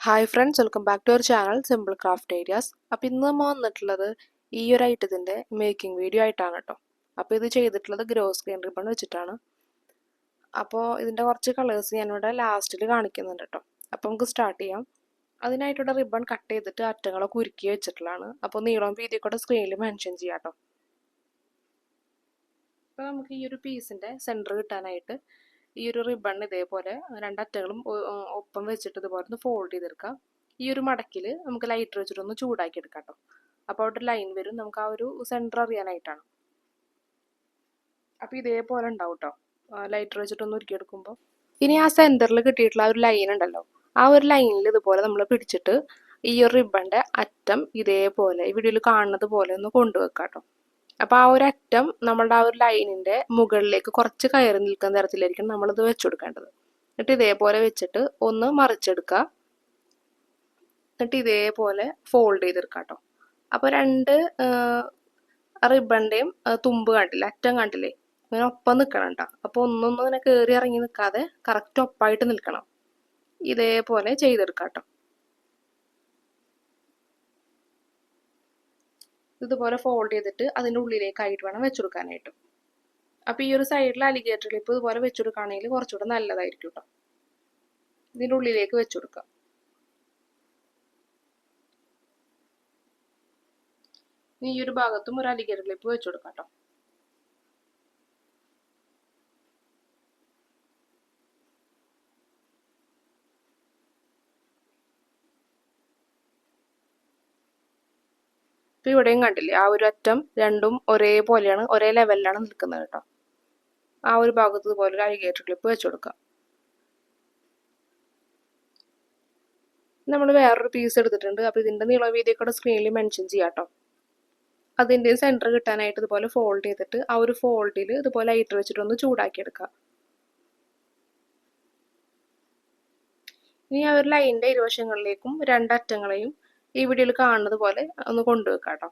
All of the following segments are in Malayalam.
Hi friends, welcome back to our channel simple craft ideas. അപ്പോൾ ഇന്ന് നമ്മൾ വന്നിട്ടുള്ളത് ഈ ഒരു ഐറ്റത്തിൻ്റെ മേക്കിംഗ് വീഡിയോ ആയിട്ടാണ് കേട്ടോ. അപ്പോൾ ഇത് ചെയ്തിട്ടുള്ളത് ഗ്രോ സ്ക്രീൻ റിബൺ വെച്ചിട്ടാണ്. അപ്പോൾ ഇതിൻ്റെ കുറച്ച് കളേഴ്സ് ഞാനിവിടെ ലാസ്റ്റിൽ കാണിക്കുന്നുണ്ട് കേട്ടോ. അപ്പോൾ നമുക്ക് സ്റ്റാർട്ട് ചെയ്യാം. അതിനായിട്ടുള്ള റിബൺ കട്ട് ചെയ്തിട്ട് അറ്റങ്ങളൊക്കെ ഉരുക്കി വെച്ചിട്ടുള്ളതാണ്. അപ്പോൾ നീളം വീതിയൊക്കെ സ്ക്രീനിൽ മെൻഷൻ ചെയ്യാം കേട്ടോ. അപ്പോൾ നമുക്ക് ഈ ഒരു പീസിൻ്റെ സെൻറ്റർ കിട്ടാനായിട്ട് ഈ ഒരു റിബൺ ഇതേപോലെ രണ്ടറ്റകളും ഒപ്പം വെച്ചിട്ട് ഇതുപോലെ ഒന്ന് ഫോൾഡ് ചെയ്തെടുക്കാം. ഈ ഒരു മടക്കിൽ നമുക്ക് ലൈറ്റർ വെച്ചിട്ടൊന്ന് ചൂടാക്കി എടുക്കാം കേട്ടോ. അപ്പോൾ അവിടെ ലൈൻ വരും, നമുക്ക് ആ ഒരു സെൻറ്റർ അറിയാനായിട്ടാണ്. അപ്പോൾ ഇതേപോലെ ഉണ്ടാവും കേട്ടോ ലൈറ്റർ വെച്ചിട്ടൊന്ന് ഉരുക്കിയെടുക്കുമ്പോൾ. ഇനി ആ സെൻറ്ററിൽ കിട്ടിയിട്ടുള്ള ആ ഒരു ലൈൻ ഉണ്ടല്ലോ, ആ ഒരു ലൈനിൽ ഇതുപോലെ നമ്മൾ പിടിച്ചിട്ട് ഈ ഒരു റിബണിൻ്റെ അറ്റം ഇതേപോലെ ഈ വീഡിയോയിൽ കാണുന്നത് പോലെ ഒന്ന് കൊണ്ടുവെക്കാം കേട്ടോ. അപ്പോൾ ആ ഒരു അറ്റം നമ്മളുടെ ആ ഒരു ലൈനിൻ്റെ മുകളിലേക്ക് കുറച്ച് കയറി നിൽക്കുന്ന തരത്തിലായിരിക്കും നമ്മളിത് വെച്ചു കൊടുക്കേണ്ടത്. എന്നിട്ട് ഇതേപോലെ വെച്ചിട്ട് ഒന്ന് മറിച്ചെടുക്കുക. എന്നിട്ട് ഇതേപോലെ ഫോൾഡ് ചെയ്തെടുക്കുക കേട്ടോ. അപ്പോൾ രണ്ട് റിബണിൻ്റെയും തുമ്പ് കണ്ടില്ലേ, അറ്റം കണ്ടില്ലേ, ഇങ്ങനെ ഒപ്പം നിൽക്കണം കേട്ടോ. അപ്പോൾ ഒന്നൊന്നും ഇങ്ങനെ കയറി ഇറങ്ങി നിൽക്കാതെ കറക്റ്റ് ഒപ്പായിട്ട് നിൽക്കണം. ഇതേപോലെ ചെയ്തെടുക്കാം കേട്ടോ. ഇതുപോലെ ഫോൾഡ് ചെയ്തിട്ട് അതിൻ്റെ ഉള്ളിലേക്കായിട്ട് വേണം വെച്ചെടുക്കാനായിട്ട്. അപ്പോൾ ഈ ഒരു സൈഡിൽ അലിഗേറ്റർ ക്ലിപ്പ് ഇതുപോലെ വെച്ചെടുക്കുകയാണെങ്കിൽ കുറച്ചുകൂടെ നല്ലതായിരിക്കും കേട്ടോ. ഇതിൻ്റെ ഉള്ളിലേക്ക് വെച്ചെടുക്കാം. ഇനി ഈ ഒരു ഭാഗത്തും ഒരു അലിഗേറ്റർ ക്ലിപ്പ് വെച്ചെടുക്കാം കേട്ടോ. അപ്പോൾ ഇവിടെയും കണ്ടില്ലേ, ആ ഒരു അറ്റം രണ്ടും ഒരേപോലെയാണ്, ഒരേ ലെവലിലാണ് നിൽക്കുന്നത് കേട്ടോ. ആ ഒരു ഭാഗത്ത് ഇതുപോലെ ഒരു അലിഗേറ്റർ ക്ലിപ്പ് വെച്ചെടുക്കാം. നമ്മൾ വേറൊരു പീസ് എടുത്തിട്ടുണ്ട്. അപ്പോൾ ഇതിൻ്റെ നീളം വീതിയൊക്കെ സ്ക്രീനിൽ മെൻഷൻ ചെയ്യാം കേട്ടോ. അതിൻ്റെ സെൻറ്റർ കിട്ടാനായിട്ട് ഇതുപോലെ ഫോൾഡ് ചെയ്തിട്ട് ആ ഒരു ഫോൾഡിൽ ഇതുപോലെ ലൈറ്റർ വെച്ചിട്ടൊന്ന് ചൂടാക്കിയെടുക്കാം. ഇനി ആ ഒരു ലൈനിൻ്റെ ഇരുവശങ്ങളിലേക്കും രണ്ടറ്റങ്ങളെയും ഈ വീഡിയോയിൽ കാണുന്നത് പോലെ ഒന്ന് കൊണ്ടുവെക്കാം കേട്ടോ.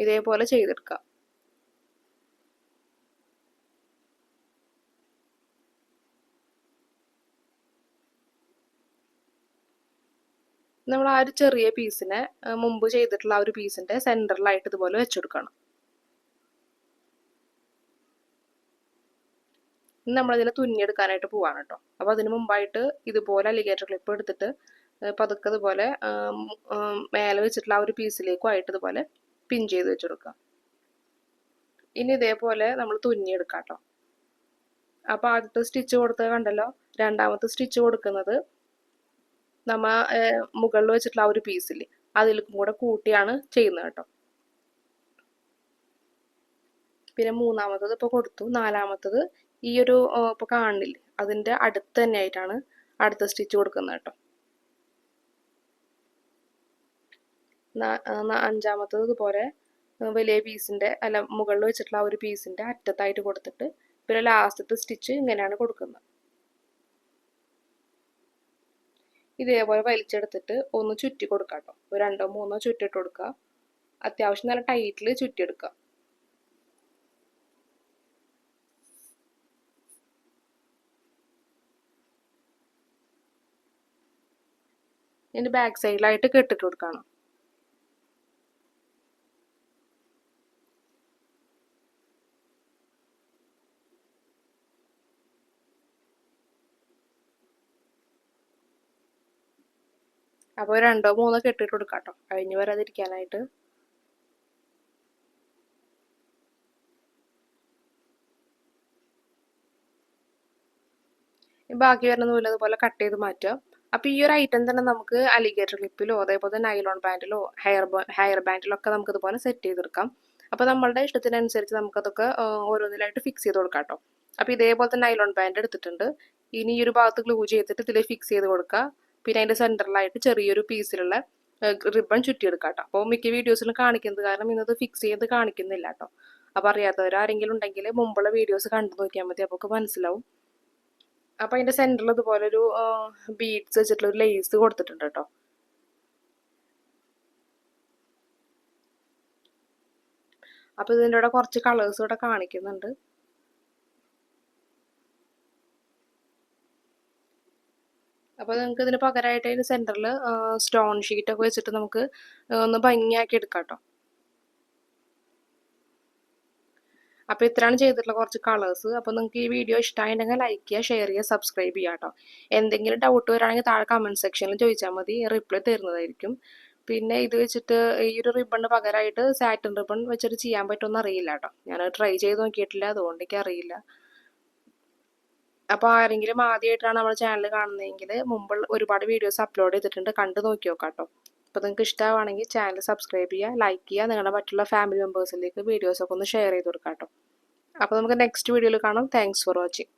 ഇതേപോലെ ചെയ്തെടുക്കാം. നമ്മൾ ആ ഒരു ചെറിയ പീസിനെ മുമ്പ് ചെയ്തിട്ടുള്ള ആ ഒരു പീസിൻ്റെ സെൻറ്ററിലായിട്ട് ഇതുപോലെ വെച്ചെടുക്കണം. ഇനി നമ്മളതിനെ തുന്നിയെടുക്കാനായിട്ട് പോവാണ് കേട്ടോ. അപ്പോൾ അതിന് മുമ്പായിട്ട് ഇതുപോലെ അലിഗേറ്റർ ക്ലിപ്പ് എടുത്തിട്ട് പതുക്കെ ഇതുപോലെ മേലെ വെച്ചിട്ടുള്ള ആ ഒരു പീസിലേക്കും ആയിട്ട് ഇതുപോലെ പിൻ ചെയ്ത് വെച്ചെടുക്കുക. ഇനി ഇതേപോലെ നമ്മൾ തുന്നിയെടുക്കാം കേട്ടോ. അപ്പോൾ ആദ്യത്തെ സ്റ്റിച്ച് കൊടുത്തത് കണ്ടല്ലോ, രണ്ടാമത്തെ സ്റ്റിച്ച് കൊടുക്കുന്നത് നമ്മ മുകളിൽ വെച്ചിട്ടുള്ള ആ ഒരു പീസിൽ അതിലേക്കും കൂടെ കൂട്ടിയാണ് ചെയ്യുന്നത് കേട്ടോ. പിന്നെ മൂന്നാമത്തത് ഇപ്പോൾ കൊടുത്തു, നാലാമത്തത് ഈ ഒരു ഇപ്പോൾ കാണുന്നില്ലേ അതിൻ്റെ അടുത്ത് തന്നെ ആയിട്ടാണ് അടുത്ത സ്റ്റിച്ച് കൊടുക്കുന്നത് കേട്ടോ. അഞ്ചാമത്തത് ഇതുപോലെ വലിയ പീസിൻ്റെ അല്ല മുകളിൽ വെച്ചിട്ടുള്ള ആ ഒരു പീസിൻ്റെ അറ്റത്തായിട്ട് കൊടുത്തിട്ട് പിന്നെ ലാസ്റ്റത്തെ സ്റ്റിച്ച് ഇങ്ങനെയാണ് കൊടുക്കുന്നത്. ഇതേപോലെ വലിച്ചെടുത്തിട്ട് ഒന്ന് ചുറ്റി കൊടുക്കാം കേട്ടോ. ഒരു രണ്ടോ മൂന്നോ ചുറ്റിട്ട് കൊടുക്കുക. അത്യാവശ്യം നല്ല ടൈറ്റിൽ ചുറ്റിയെടുക്കുക. ഇതിൻ്റെ ബാക്ക് സൈഡിലായിട്ട് കെട്ടിട്ട് കൊടുക്കണം. അപ്പോൾ രണ്ടോ മൂന്നോ കെട്ടിട്ട് കൊടുക്കാം കേട്ടോ, കഴിഞ്ഞ് വരാതിരിക്കാനായിട്ട്. ബാക്കി വരുന്ന നൂല് അതുപോലെ കട്ട് ചെയ്ത് മാറ്റുക. അപ്പോൾ ഈ ഒരു ഐറ്റം തന്നെ നമുക്ക് അലിഗേറ്റർ ക്ലിപ്പിലോ അതേപോലെ നൈലോൺ ബാൻഡിലോ ഹെയർ ബാൻഡിലോ ഒക്കെ നമുക്ക് ഇതുപോലെ സെറ്റ് ചെയ്തെടുക്കാം. അപ്പോൾ നമ്മളുടെ ഇഷ്ടത്തിനനുസരിച്ച് നമുക്കതൊക്കെ ഓരോന്നിലായിട്ട് ഫിക്സ് ചെയ്ത് കൊടുക്കാം കേട്ടോ. അപ്പോൾ ഇതേപോലത്തെ നൈലോൺ ബാൻഡ് എടുത്തിട്ടുണ്ട്. ഇനി ഈ ഒരു ഭാഗത്ത് ഗ്ലൂ ചെയ്തിട്ട് ഇതിൽ ഫിക്സ് ചെയ്ത് കൊടുക്കുക. പിന്നെ അതിൻ്റെ സെൻറ്ററിലായിട്ട് ചെറിയൊരു പീസിലുള്ള റിബൺ ചുറ്റിയെടുക്കാം കേട്ടോ. അപ്പോൾ മിക്ക വീഡിയോസിലും കാണിക്കുന്നത് കാരണം ഇന്നത് ഫിക്സ് ചെയ്ത് കാണിക്കുന്നില്ല കേട്ടോ. അപ്പോൾ അറിയാത്തവർ ആരെങ്കിലും ഉണ്ടെങ്കിൽ മുമ്പുള്ള വീഡിയോസ് കണ്ടു നോക്കിയാൽ മതി, അപ്പോൾ മനസ്സിലാവും. അപ്പോൾ അതിൻ്റെ സെൻറ്ററിൽ ഇതുപോലെ ഒരു ബീഡ്സ് വെച്ചിട്ടുള്ള ഒരു ലേസ് കൊടുത്തിട്ടുണ്ട് കേട്ടോ. അപ്പോൾ ഇതിൻ്റെ കൂടെ കുറച്ച് കളേഴ്സ് ഇവിടെ കാണിക്കുന്നുണ്ട്. അപ്പോൾ നിങ്ങൾക്ക് ഇതിന് പകരമായിട്ട് അതിന് സെൻറ്ററിൽ സ്റ്റോൺ ഷീറ്റൊക്കെ വെച്ചിട്ട് നമുക്ക് ഒന്ന് ഭംഗിയാക്കി എടുക്കാം കേട്ടോ. അപ്പോൾ ഇത്രയാണ് ചെയ്തിട്ടുള്ള കുറച്ച് കളേഴ്സ്. അപ്പോൾ നിങ്ങൾക്ക് ഈ വീഡിയോ ഇഷ്ടമായിട്ടുണ്ടെങ്കിൽ ലൈക്ക് ചെയ്യുക, ഷെയർ ചെയ്യുക, സബ്സ്ക്രൈബ് ചെയ്യുക കേട്ടോ. എന്തെങ്കിലും ഡൗട്ട് വരികയാണെങ്കിൽ താഴെ കമൻറ്റ് സെക്ഷനിൽ ചോദിച്ചാൽ മതി, റിപ്ലൈ തരുന്നതായിരിക്കും. പിന്നെ ഇത് വെച്ചിട്ട് ഈ ഒരു റിബണിന് പകരമായിട്ട് സാറ്റിൻ റിബൺ വെച്ചിട്ട് ചെയ്യാൻ പറ്റുമെന്ന് അറിയില്ല കേട്ടോ. ഞാൻ ട്രൈ ചെയ്ത് നോക്കിയിട്ടില്ല, അതുകൊണ്ട് എനിക്ക് അറിയില്ല. അപ്പോൾ ആരെങ്കിലും ആദ്യമായിട്ടാണ് നമ്മുടെ ചാനൽ കാണുന്നതെങ്കിൽ മുമ്പ് ഒരുപാട് വീഡിയോസ് അപ്ലോഡ് ചെയ്തിട്ടുണ്ട്, കണ്ടു നോക്കി നോക്കാം കേട്ടോ. അപ്പോൾ നിങ്ങൾക്ക് ഇഷ്ടമാണെങ്കിൽ ചാനൽ സബ്സ്ക്രൈബ് ചെയ്യുക, ലൈക്ക് ചെയ്യുക, നിങ്ങളുടെ മറ്റുള്ള ഫാമിലി മെമ്പേഴ്സിലേക്ക് വീഡിയോസൊക്കെ ഒന്ന് ഷെയർ ചെയ്ത് കൊടുക്കാം കേട്ടോ. അപ്പോൾ നമുക്ക് നെക്സ്റ്റ് വീഡിയോയിൽ കാണാം. Thanks for watching.